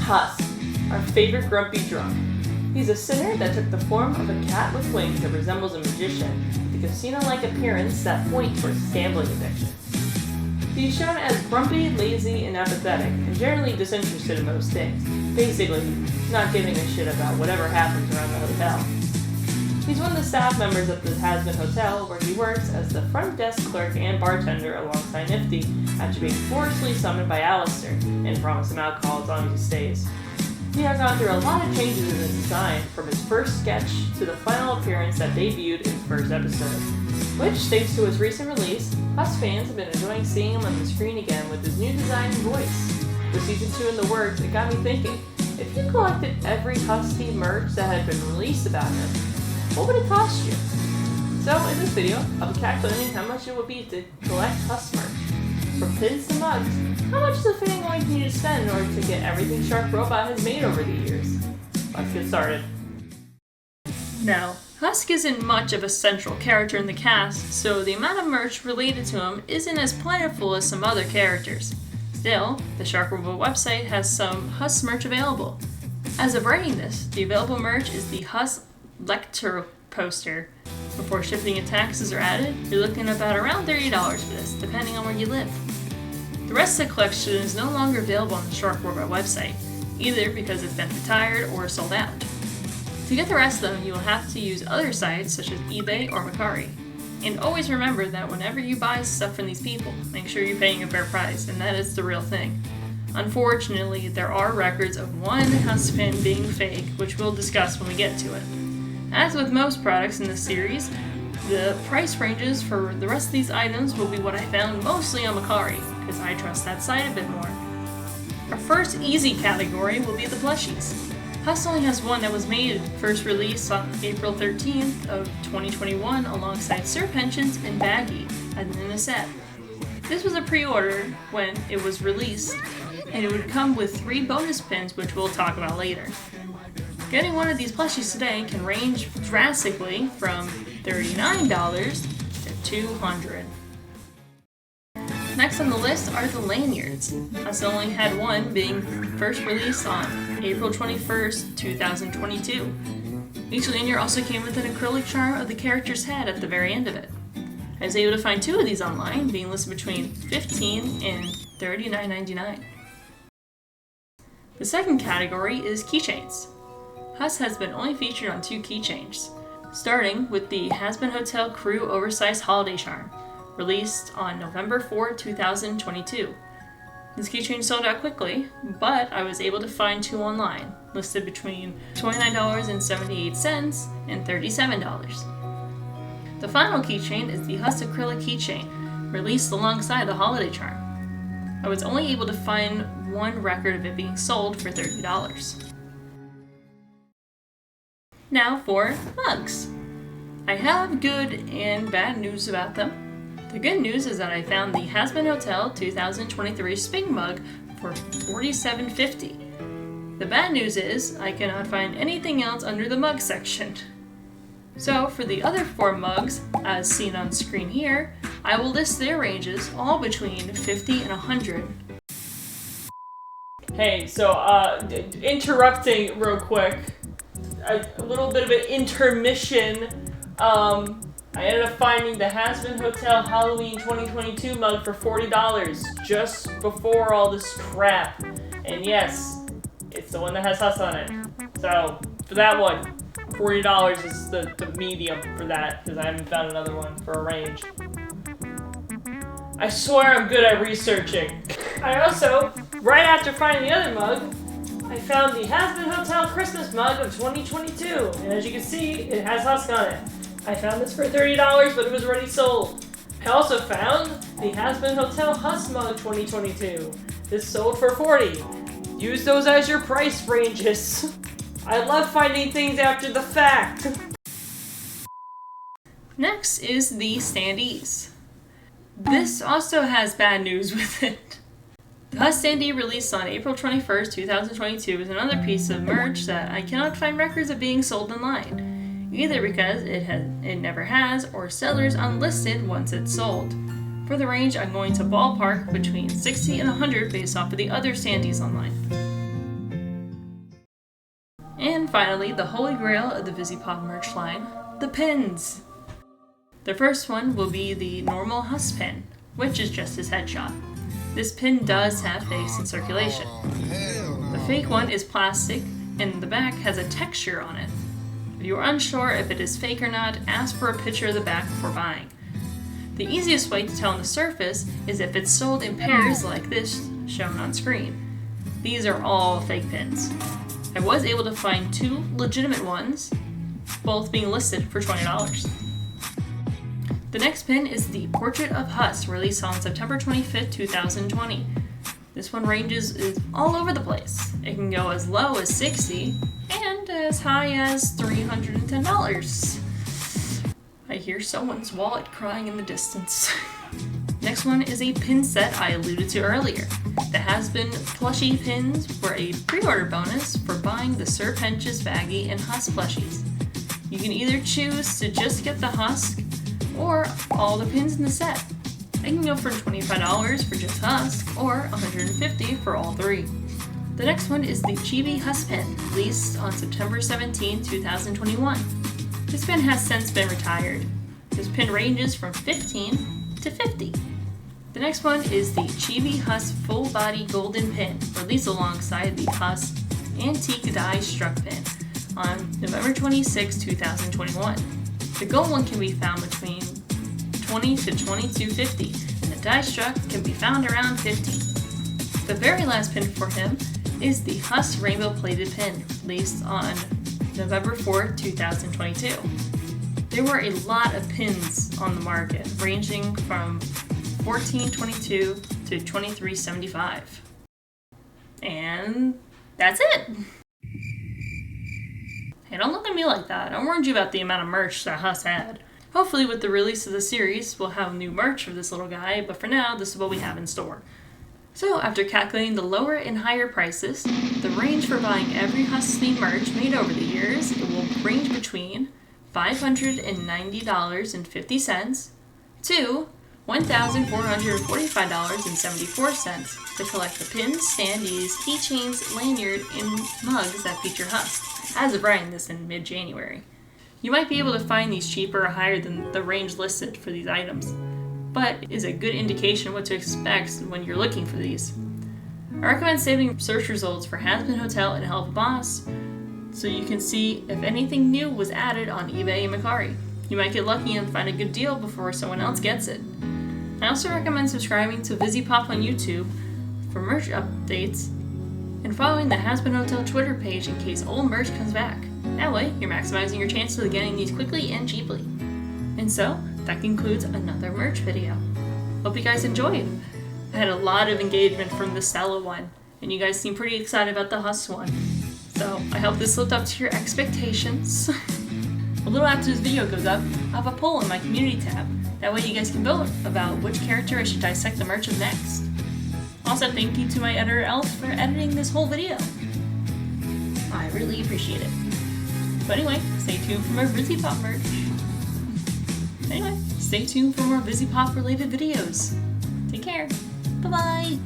Husk, our favorite grumpy drunk. He's a sinner that took the form of a cat with wings that resembles a magician, with a casino-like appearance that points towards gambling addiction. He's shown as grumpy, lazy, and apathetic, and generally disinterested in most things. Basically, not giving a shit about whatever happens around the hotel. He's one of the staff members at the Has-Been Hotel, where he works as the front desk clerk and bartender alongside Nifty, after being forcefully summoned by Alistair, and promised him alcohol as long as he stays. He has gone through a lot of changes in his design, from his first sketch to the final appearance that debuted in the first episode, which, thanks to his recent release, Husk fans have been enjoying seeing him on the screen again with his new design and voice. With season 2 in the works, it got me thinking, if you collected every Husk-themed merch that had been released about him, what would it cost you? So, in this video, I'll be calculating how much it would be to collect Husk merch. From pins to mugs, how much does a fan going to need to spend in order to get everything Shark Robot has made over the years? Let's get started. Now, Husk isn't much of a central character in the cast, so the amount of merch related to him isn't as plentiful as some other characters. Still, the Shark Robot website has some Husk merch available. As of writing this, the available merch is the Husk Lecture poster. Before shipping and taxes are added, you're looking at about around $30 for this, depending on where you live. The rest of the collection is no longer available on the Shark Robot website, either because it's been retired or sold out. To get the rest of them, you will have to use other sites such as eBay or Mercari. And always remember that whenever you buy stuff from these people, make sure you're paying a fair price, and that is the real thing. Unfortunately, there are records of one Husk pin being fake, which we'll discuss when we get to it. As with most products in this series, the price ranges for the rest of these items will be what I found mostly on Mercari, because I trust that site a bit more. Our first easy category will be the plushies. Husk only has one that was made, first released on April 13th of 2021 alongside Sir Pensions and Baggy in a set. This was a pre-order when it was released, and it would come with 3 bonus pins, which we'll talk about later. Getting one of these plushies today can range drastically from $39 to $200. Next on the list are the Lanyards. Husk only had one, being first released on April 21st, 2022. Each lanyard also came with an acrylic charm of the character's head at the very end of it. I was able to find 2 of these online, being listed between $15 and $39.99. The second category is keychains. Husk has been only featured on 2 keychains, starting with the Has-Been Hotel Crew Oversized Holiday Charm, released on November 4, 2022. This keychain sold out quickly, but I was able to find 2 online, listed between $29.78 and $37. The final keychain is the Husk Acrylic Keychain, released alongside the holiday charm. I was only able to find 1 record of it being sold for $30. Now for mugs. I have good and bad news about them. The good news is that I found the Has-Been Hotel 2023 Sping mug for $47.50. The bad news is I cannot find anything else under the mug section. So for the other 4 mugs, as seen on screen here, I will list their ranges all between $50 and $100. Hey, so interrupting real quick. A little bit of an intermission. I ended up finding the Has-Been Hotel Halloween 2022 mug for $40 just before all this crap. And yes, it's the one that has Husk on it. So for that one, $40 is the medium for that, because I haven't found another one for a range. I swear I'm good at researching. I also, right after finding the other mug, I found the Has-Been Hotel Christmas mug of 2022, and as you can see, it has Husk on it. I found this for $30, but it was already sold. I also found the Has-Been Hotel Husk mug 2022. This sold for $40. Use those as your price ranges. I love finding things after the fact. Next is the Standees. This also has bad news with it. The Husk Standee released on April 21st, 2022 is another piece of merch that I cannot find records of being sold online, either because it never has or sellers unlisted once it's sold. For the range, I'm going to ballpark between 60 and 100 based off of the other Standees online. And finally, the holy grail of the Vivziepop merch line, the pins. The first one will be the normal Husk pin, which is just his headshot. This pin does have fakes in circulation. The fake one is plastic, and the back has a texture on it. If you are unsure if it is fake or not, ask for a picture of the back before buying. The easiest way to tell on the surface is if it's sold in pairs like this shown on screen. These are all fake pins. I was able to find 2 legitimate ones, both being listed for $20. The next pin is the Portrait of Husk, released on September 25th, 2020. This one ranges all over the place. It can go as low as $60 and as high as $310. I hear someone's wallet crying in the distance. Next one is a pin set I alluded to earlier. The Has-Been plushie pins were a pre-order bonus for buying the Sir Pench's Baggy and Husk plushies. You can either choose to just get the Husk or all the pins in the set. They can go for $25 for just Husk or $150 for all 3. The next one is the Chibi Husk pin, released on September 17, 2021. This pin has since been retired. This pin ranges from $15 to $50. The next one is the Chibi Husk Full Body Golden Pin, released alongside the Husk Antique Die Struck Pin on November 26, 2021. The gold one can be found between $20 to $22.50, and the die struck can be found around $15. The very last pin for him is the Husk Rainbow Plated Pin, released on November 4, 2022. There were a lot of pins on the market, ranging from $14.22 to $23.75. And that's it! Hey, don't look at me like that. I warned you about the amount of merch that Husk had. Hopefully with the release of the series, we'll have new merch for this little guy, but for now, this is what we have in store. So, after calculating the lower and higher prices, the range for buying every Husk-themed merch made over the years, it will range between $590.50 to $1,445.74 to collect the pins, standees, keychains, lanyard, and mugs that feature Husk, as of writing this in mid-January. You might be able to find these cheaper or higher than the range listed for these items, but it is a good indication what to expect when you're looking for these. I recommend saving search results for Has-Been Hotel and Help a Boss so you can see if anything new was added on eBay and Mercari. You might get lucky and find a good deal before someone else gets it. I also recommend subscribing to Vivziepop on YouTube for merch updates and following the Has-Been Hotel Twitter page in case old merch comes back. That way, you're maximizing your chances of getting these quickly and cheaply. And so, that concludes another merch video. Hope you guys enjoyed. I had a lot of engagement from the Stella one, and you guys seem pretty excited about the Husk one. So, I hope this lived up to your expectations. A little after this video goes up, I have a poll in my community tab. That way you guys can vote about which character I should dissect the merch of next. Also, thank you to my editor Elf for editing this whole video. I really appreciate it. But anyway, stay tuned for more Vivziepop merch. Anyway, stay tuned for more Vivziepop related videos. Take care. Bye-bye.